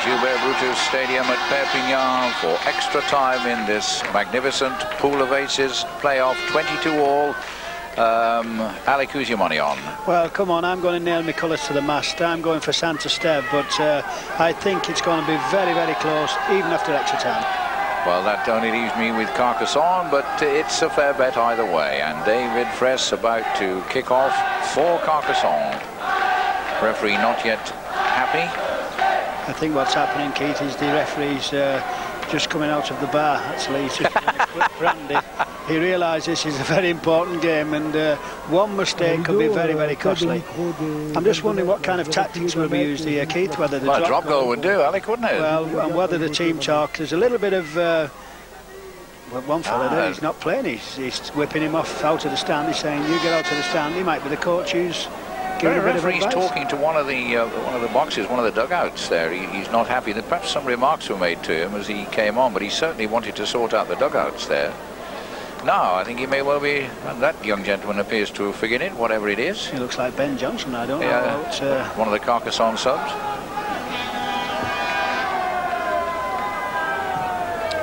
Gilbert Brutus Stadium at Perpignan for extra time in this magnificent pool of aces playoff, 22 all. Alec, who's your money on? Well, come on, I'm going to nail my colours to the mast. I'm going for Saint Esteve, but I think it's going to be very, very close, even after extra time. Well, that only leaves me with Carcassone, but it's a fair bet either way. And David Fress about to kick off for Carcassone. Referee not yet happy. I think what's happening, Keith, is the referee's just coming out of the bar. Actually, he's just having a quick brandy. He realises this is a very important game, and one mistake could be very, very costly. I'm just wondering what kind of tactics will be used here, Keith. Whether the drop goal would do, Alec, wouldn't it? Well, and whether the team talk. There's a little bit of well, one fella there, he's not playing. He's whipping him off out of the stand. He's saying, "You get out of the stand." He might be the coach who's giving a bit of advice. He's talking to one of the boxes, one of the dugouts there. He's not happy. Perhaps some remarks were made to him as he came on, but he certainly wanted to sort out the dugouts there. No, I think he may well be. That young gentleman appears to have figured it, whatever it is. He looks like Ben Johnson. I don't know about, one of the Carcassone subs.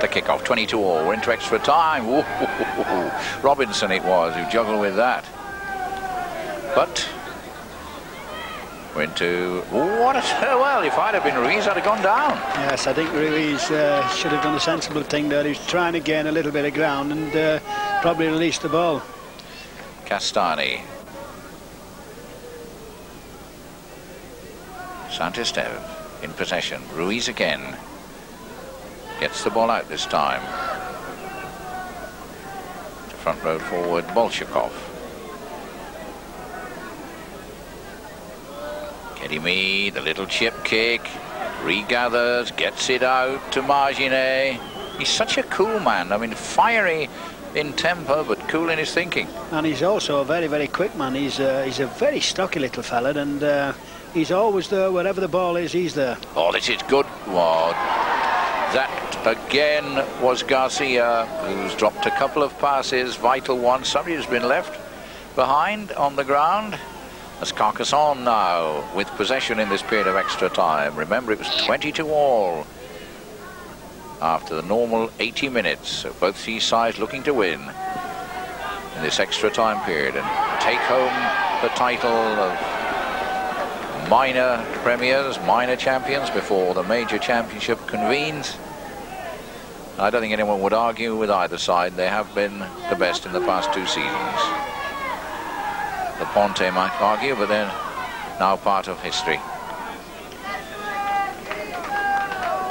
The kickoff, 22 all. We're into extra time. Ooh, Robinson it was who juggled with that. But we're into well, if I'd have been Ruiz, I'd have gone down. Yes, I think Ruiz should have done a sensible thing there. He's trying to gain a little bit of ground and probably release the ball. Castani. Saint Esteve in possession. Ruiz again. Gets the ball out this time. To front row forward, Bolshakov. Kedimi, the little chip kick, regathers, gets it out to Marginet. He's such a cool man. I mean, fiery in temper, but cool in his thinking. And he's also a very, very quick man. He's a very stocky little fella, and he's always there. Wherever the ball is, he's there. Oh, this is good. Wow. That again was Garcia, who's dropped a couple of passes, vital ones. Somebody has been left behind on the ground. As Carcassone now with possession in this period of extra time. Remember, it was 22 all after the normal 80 minutes. So both these sides looking to win in this extra time period and take home the title of minor premiers, minor champions before the major championship convenes. I don't think anyone would argue with either side. They have been the best in the past two seasons. The Ponte might argue, but they're now part of history.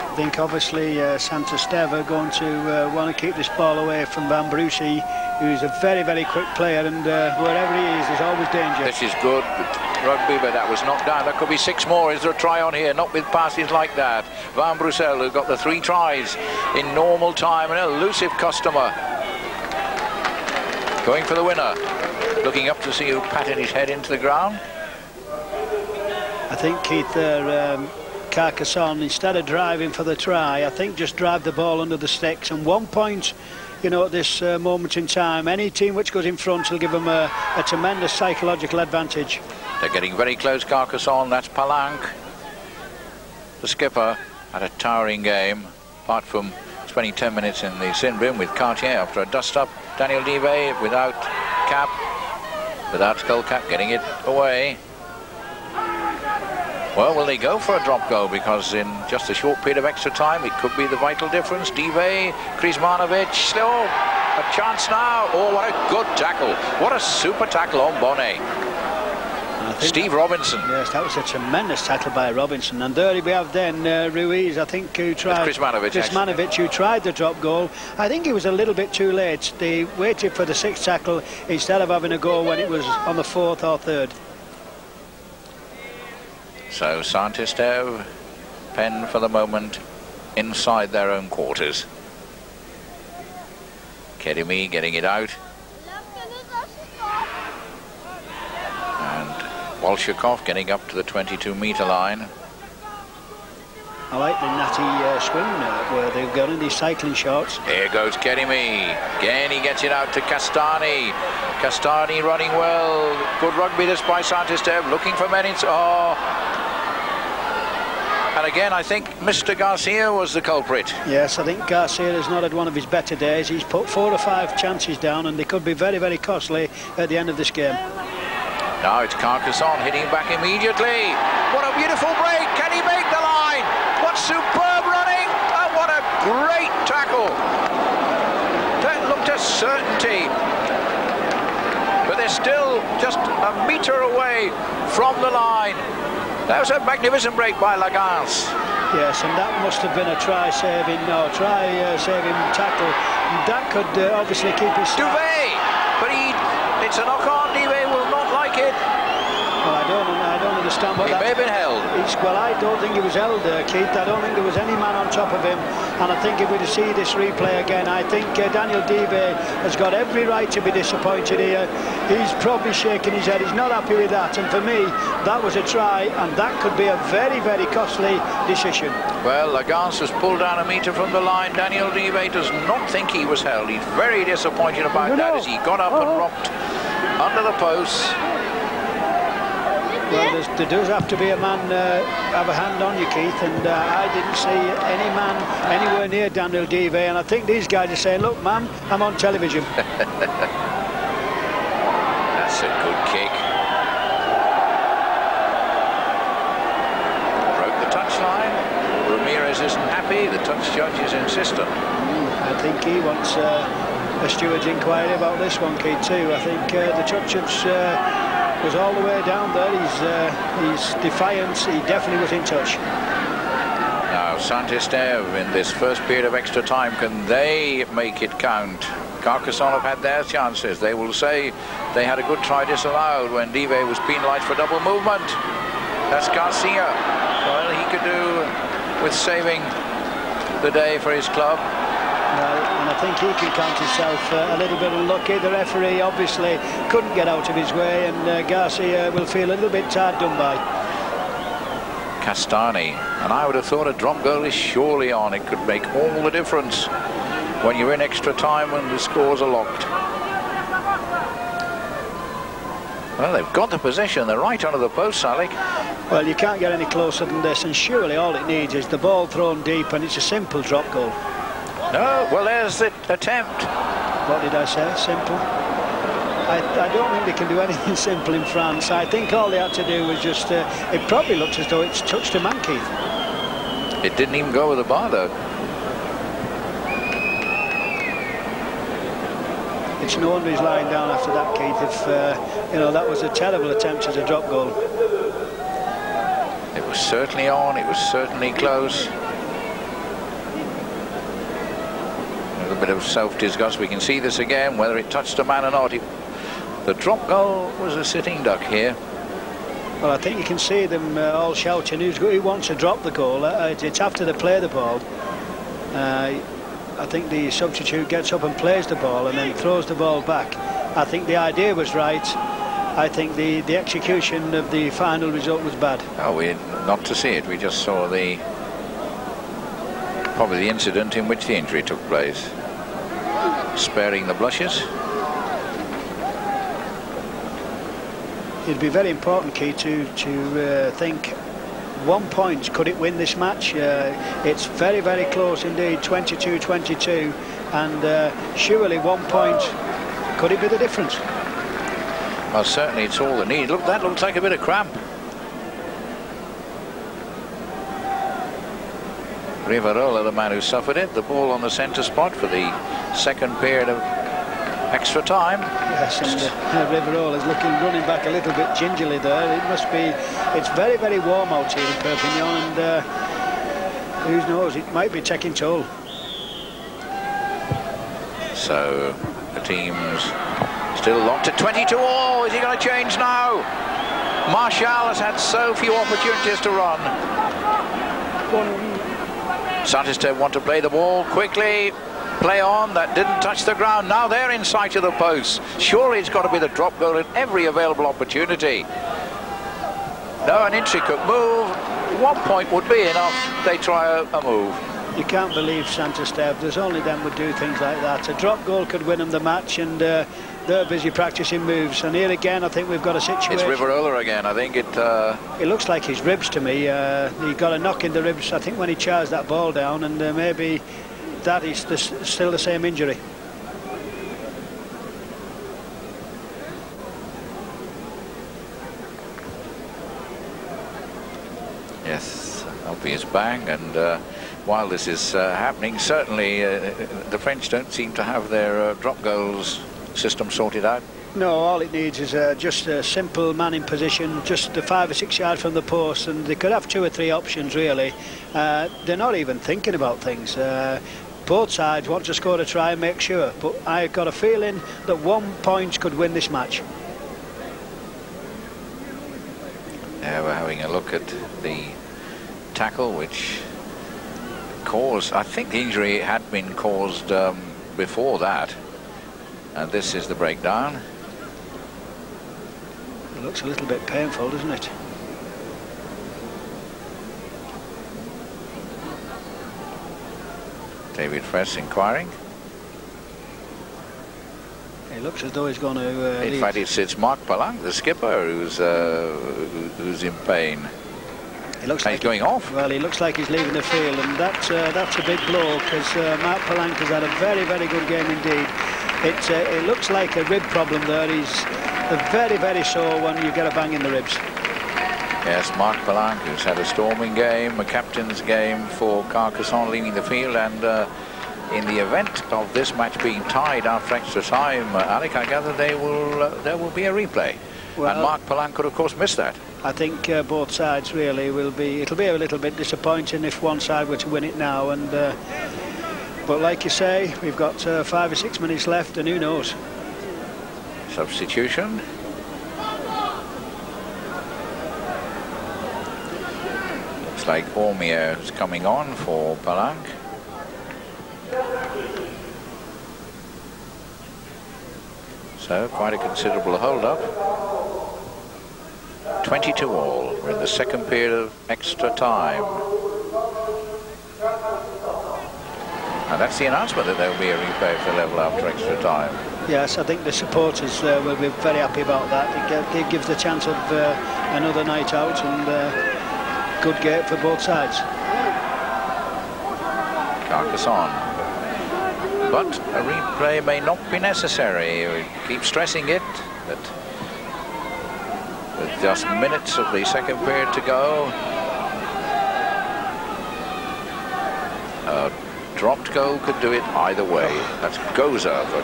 I think obviously Saint Esteve are going to want to keep this ball away from Van Brucey, who's a very, very quick player, and wherever he is, there's always danger. This is good rugby, but that was knocked down. There could be 6 more. Is there a try on here? Not with passes like that. Van Brussel, who got the 3 tries in normal time, an elusive customer. Going for the winner. Looking up to see who patted his head into the ground. I think, Keith, Carcassone, instead of driving for the try, I think just drive the ball under the sticks. And 1 point, you know, at this moment in time, any team which goes in front will give them a tremendous psychological advantage. They're getting very close, Carcassone. That's Palanque. The skipper had a towering game, apart from spending 10 minutes in the sin bin with Cartier after a dust-up. Daniel Dive without cap. Without skull cap, getting it away. Well, will they go for a drop goal? Because in just a short period of extra time, it could be the vital difference. Dive, Krizmanovic, oh, a chance now. Oh, what a good tackle. What a super tackle on Bonnet. Steve Robinson. Yes, that was a tremendous tackle by Robinson. And there we have then Ruiz, I think, who tried... Krizmanovic, who tried the drop goal. I think he was a little bit too late. They waited for the 6th tackle instead of having a goal when it was on the 4th or 3rd. So Saint Esteve, pen for the moment, inside their own quarters. Kedimi getting it out. Bolshakov getting up to the 22-metre line. I like the natty swing where they've got in these cycling shorts. Here goes Kedimi. Again, he gets it out to Castani. Castani running well. Good rugby this by Saint Esteve. Looking for men. Oh. And again, I think Mr. Garcia was the culprit. Yes, I think Garcia has not had one of his better days. He's put 4 or 5 chances down, and they could be very, very costly at the end of this game. Now it's Carcassone hitting back immediately. What a beautiful break. Can he make the line? What superb running. And what a great tackle. That looked a certainty. But they're still just a metre away from the line. That was a magnificent break by Lagance. Yes, and that must have been a try-saving tackle. That could obviously keep his... Duvet! But it's a knock-on. Duvet will not like it. Well, I don't understand what that... He may have been held. Well, I don't think he was held, Keith. I don't think there was any man on top of him. And I think if we see this replay again, I think Daniel Duvet has got every right to be disappointed here. He's probably shaking his head. He's not happy with that. And for me, that was a try, and that could be a very, very costly decision. Well, Lagance was pulled down a metre from the line. Daniel Duvet does not think he was held. He's very disappointed about that as he got up and rocked under the posts. Well, there does have to be a man have a hand on you, Keith, and I didn't see any man anywhere near Daniel Duvet, and I think these guys are saying, look, man, I'm on television. That's a good kick. Broke the touchline. Ramirez isn't happy. The touch judge is insistent. I think he wants a steward's inquiry about this one, Keith, too. I think the touch judge was all the way down there. His defiance, he definitely was in touch. Now Saint-Esteve in this first period of extra time, can they make it count? Carcassone have had their chances. They will say they had a good try disallowed when Duvet was penalised for double movement. That's Garcia. Well, he could do with saving the day for his club. And I think he can count himself a little bit unlucky. The referee obviously couldn't get out of his way, and Garcia will feel a little bit hard done by. Castani, and I would have thought a drop goal is surely on. It could make all the difference when you're in extra time and the scores are locked. Well, they've got the possession. They're right under the post, Salik. Well, you can't get any closer than this, and surely all it needs is the ball thrown deep, and it's a simple drop goal. No, well, there's the attempt. What did I say? Simple? I don't think they can do anything simple in France. I think all they had to do was just... it probably looks as though it's touched a man, Keith. It didn't even go with the bar, though. It's no wonder he's lying down after that, Keith. If, you know, that was a terrible attempt as a drop goal. It was certainly on. It was certainly close. A bit of self-disgust. We can see this again, whether it touched a man or not. The drop goal was a sitting duck here. Well, I think you can see them all shouting who wants to drop the goal. It's after they play the ball. I think the substitute gets up and plays the ball and then throws the ball back. I think the idea was right. I think the execution of the final result was bad. Oh, we're not to see it. We just saw probably the incident in which the injury took place. Sparing the blushes. It'd be very important, Keith, to think 1 point, could it win this match? It's very, very close indeed, 22-22, and surely 1 point, could it be the difference? Well, certainly it's all they need. Look, that looks like a bit of cramp. Rivarola, the man who suffered it. The ball on the centre spot for the second period of extra time. Yes, and Rivarola is running back a little bit gingerly there. It must be. It's very, very warm out here in Perpignan, and who knows? It might be taking toll. So the team's still locked at 22 all. Is he going to change now? Marshall has had so few opportunities to run. Saint-Esteve want to play the ball quickly, play on. That didn't touch the ground. Now they're in sight of the post. Surely it's got to be the drop goal at every available opportunity. No, an intricate move. 1 point would be enough. They try a move. You can't believe Saint-Esteve. There's only them would do things like that. A drop goal could win them the match, and they're busy practicing moves, and here again I think we've got a situation. It's Riverola again. I think it looks like his ribs to me. He got a knock in the ribs, I think, when he charged that ball down, and maybe that is still the same injury. Yes, obvious bang, and while this is happening, certainly the French don't seem to have their drop goals system sorted out. No, all it needs is just a simple man in position, just 5 or 6 yards from the post, and they could have 2 or 3 options really. They're not even thinking about things. Both sides want to score a try and make sure, but I've got a feeling that 1 point could win this match. Now we're having a look at the tackle, which caused, I think the injury had been caused before that, and this is the breakdown. It looks a little bit painful, doesn't it? David Fress inquiring. It looks as though he's going to in fact it's Mark Palank, the skipper, who's in pain. He looks like he's going off. Well, he looks like he's leaving the field, and that's a big blow, because Mark Palank has had a very, very good game indeed. It looks like a rib problem there. He's very, very sore when you get a bang in the ribs. Yes, Mark Palank, who's had a storming game, a captain's game for Carcassonne, leaving the field, and in the event of this match being tied after extra time, Alec, I gather there will be a replay. Well, and Mark Palank could, of course, miss that. I think both sides really will be. It'll be a little bit disappointing if one side were to win it now, and but like you say, we've got 5 or 6 minutes left, and who knows? Substitution. Looks like Ormier is coming on for Palank. So quite a considerable hold-up. 22 all. We're in the second period of extra time. And that's the announcement that there will be a replay of the level after extra time. Yes, I think the supporters will be very happy about that. It gives the chance of another night out, and good game for both sides. Carcassonne. But a replay may not be necessary. We keep stressing it, that with just minutes of the second period to go, a dropped goal could do it either way. That's Goza for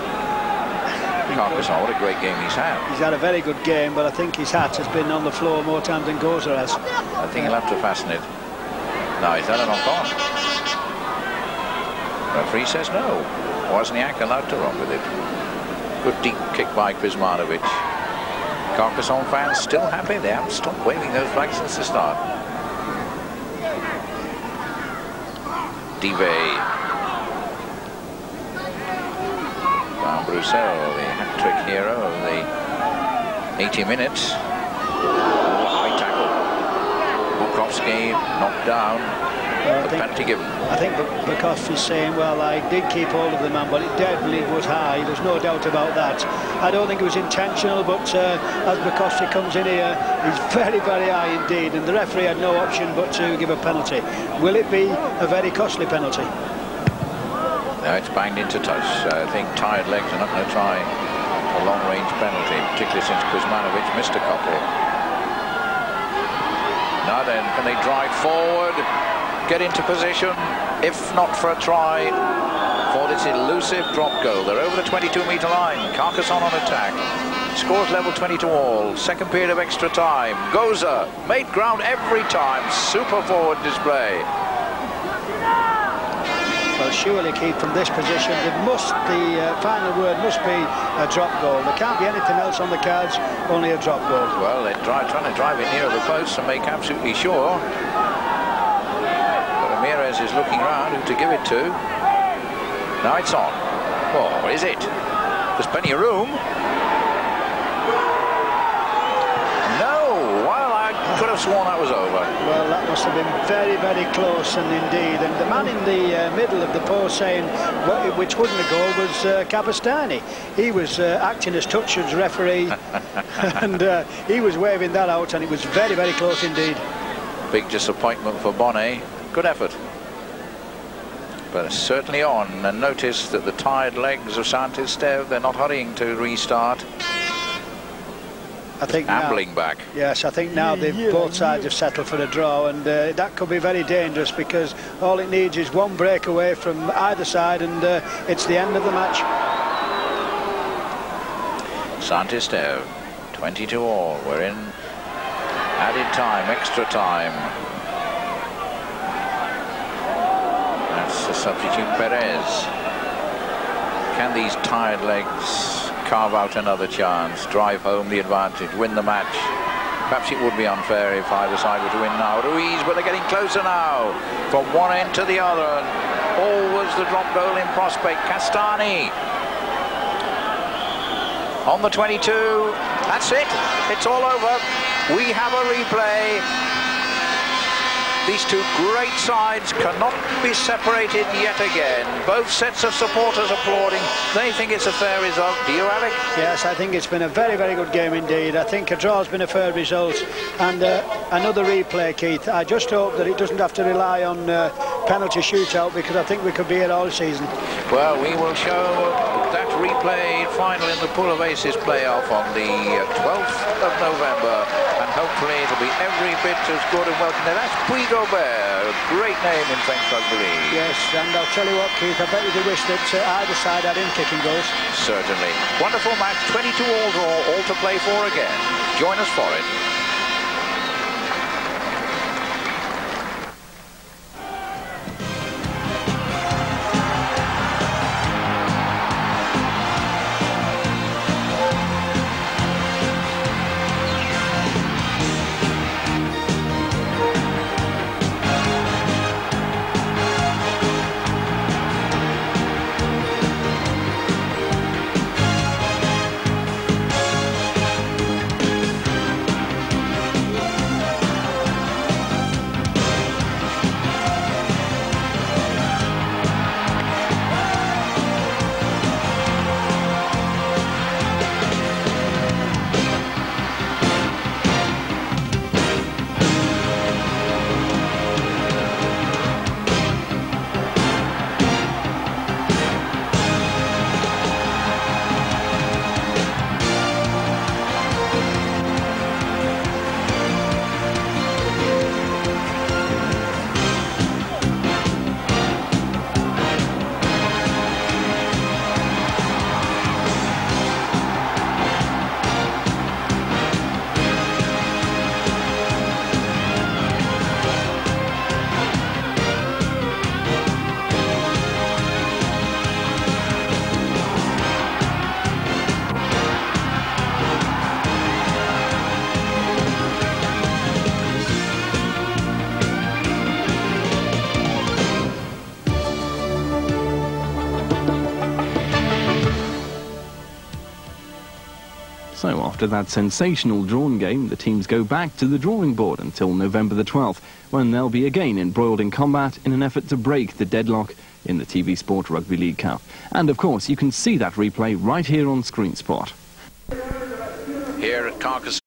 Carcassonne. What a great game he's had. He's had a very good game, but I think his hat has been on the floor more times than Goza has. I think he'll have to fasten it. No, he's had a knock on. Referee says no. Wozniak allowed to run with it. Good deep kick by Kuzmanovic. Carcassonne fans still happy. They haven't stopped waving those flags since the start. Divet. Van Brussel, the hat-trick hero of the 80 minutes. High tackle. Bukowski knocked down. Penalty given. I think Bukowski is saying, well, I did keep hold of the man, but it definitely was high. There's no doubt about that. I don't think it was intentional, but as Bukowski comes in here, he's very, very high indeed, and the referee had no option but to give a penalty. Will it be a very costly penalty? No, it's banged into touch. I think tired legs are not going to try a long-range penalty, particularly since Kuzmanovic missed a couple. Now then, can they drive forward? Get into position, if not for a try, for this elusive drop goal. They're over the 22-metre line. Carcassonne on attack. Scores level 22 all. Second period of extra time. Goza made ground every time. Super forward display. Well, surely, Keith, from this position, the final word must be a drop goal. There can't be anything else on the cards, only a drop goal. Well, they're trying to drive it near the post to make absolutely sure. Ramirez is looking around who to give it to. Now it's on. Oh, is it? There's plenty of room. No, well, I could have have sworn that was over. Well, that must have been very, very close, and indeed. And the man in the middle of the post saying which wasn't a goal was Capastani. He was acting as Touchard's referee, and he was waving that out, and it was very, very close indeed. Big disappointment for Bonnet. Good effort. But certainly on, and notice that the tired legs of Saint-Esteve, they're not hurrying to restart. I think ambling now, back. Yes, I think now both sides have settled for a draw, and that could be very dangerous, because all it needs is one breakaway from either side, and it's the end of the match. Saint-Esteve, 22 all. We're in added time, extra time. That's the substitute Perez. Can these tired legs carve out another chance, drive home the advantage, win the match? Perhaps it would be unfair if either side were to win now. Ruiz, but they're getting closer now, from one end to the other. Always the drop goal in prospect. Castani on the 22. That's it. It's all over. We have a replay. These two great sides cannot be separated yet again. Both sets of supporters applauding. They think it's a fair result. Do you, Alec? Yes, I think it's been a very, very good game indeed. I think a draw has been a fair result. And another replay, Keith. I just hope that it doesn't have to rely on penalty shootout, because I think we could be here all season. Well, we will show that replay final in the Pool of Aces playoff on the 12th of November. And hopefully it'll be every bit as good and welcome. Now, that's Puigobert, a great name in French rugby league. Yes, and I'll tell you what, Keith, I bet you do wish that either side had him kicking goals. Certainly. Wonderful match, 22 all draw, all to play for again. Join us for it. So after that sensational drawn game, the teams go back to the drawing board until November the 12th, when they'll be again embroiled in combat in an effort to break the deadlock in the TV Sport Rugby League Cup. And of course, you can see that replay right here on Screen Sport. Here at Carcassone.